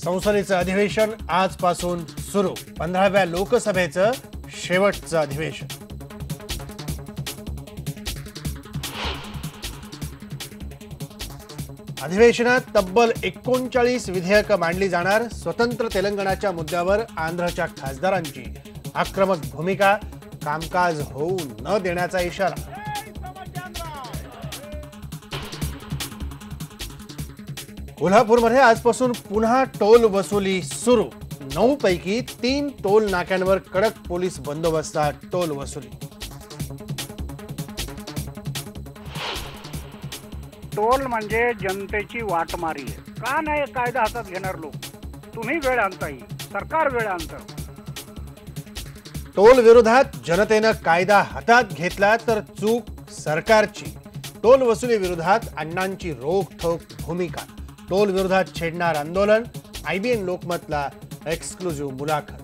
संसदेचं अधिवेशन आजपासून सुरू. 15व्या लोकसभेचं शेवटचं अधिवेशन. अधिवेशनात तब्बल 39 विधेयकं मांडली जाणार. स्वतंत्र तेलंगणाच्या मुद्द्यावर आंध्रच्या खासदारांची आक्रमक भूमिका. कामकाज होऊ न देण्याचा इशारा. कोल्हापूरमध्ये आजपासून पुन्हा टोल वसुली सुरू. 9 पैकी 3 टोल नाक्यांवर कडक पोलीस बंदोबस्तात टोल वसुली. टोल म्हणजे जनतेची वाटमारी आहे. का नाही कायदा हातात घेणार लोक? तुम्ही वेळ आणताय, सरकार वेळ आणतं. टोल विरोधात जनतेनं कायदा हातात घेतला तर चूक सरकारची. टोल वसुली विरोधात अण्णांची रोखठोक भूमिका. टोल विरोधात छेडणार आंदोलन. IBN लोकमतला एक्सक्लुझिव्ह मुलाखत.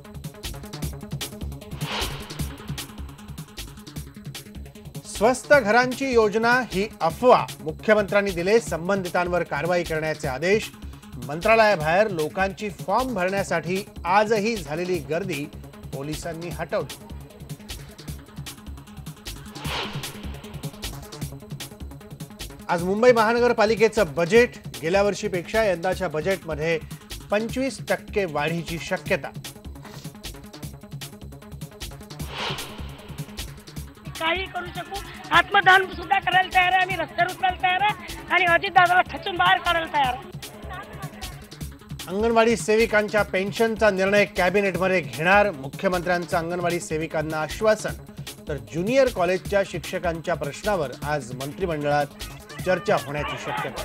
स्वस्त घरांची योजना ही अफवा. मुख्यमंत्र्यांनी दिले संबंधितांवर कारवाई करण्याचे आदेश. मंत्रालयाबाहेर लोकांची फॉर्म भरण्यासाठी आजही झालेली गर्दी पोलिसांनी हटवली. आज मुंबई महानगरपालिकेचं बजेट. गेल्या वर्षीपेक्षा यंदाच्या बजेटमध्ये 25% वाढीची शक्यता. काही करू शकू. आत्मदान सुद्धा करायला तयार आहे. आम्ही रस्त्यावर उतरायला तयार आहे आणि अजितदादाला ठचून बाहेर काढायला तयार आहे. अंगणवाडी सेविकांच्या पेन्शनचा निर्णय कॅबिनेटमध्ये घेणार. मुख्यमंत्र्यांचं अंगणवाडी सेविकांना आश्वासन. तर ज्युनियर कॉलेजच्या शिक्षकांच्या प्रश्नावर आज मंत्रिमंडळात चर्चा होण्याची शक्यता.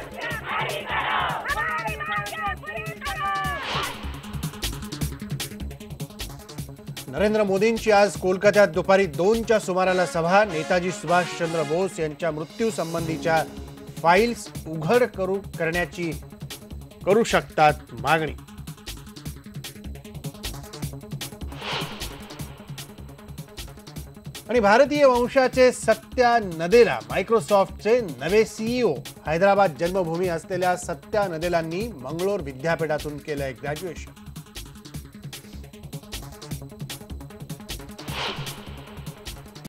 नरेंद्र मोदींची आज कोलकात्यात दुपारी 2च्या सुमाराला सभा. नेताजी सुभाषचंद्र बोस यांच्या मृत्यूसंबंधीच्या फाईल्स उघड करण्याची करू शकतात मागणी. आणि भारतीय वंशाचे सत्या नदेला मायक्रोसॉफ्टचे नवे CEO. हैदराबाद जन्मभूमी असलेल्या सत्या नदेलांनी मंगळूर विद्यापीठातून केलंय ग्रॅज्युएशन.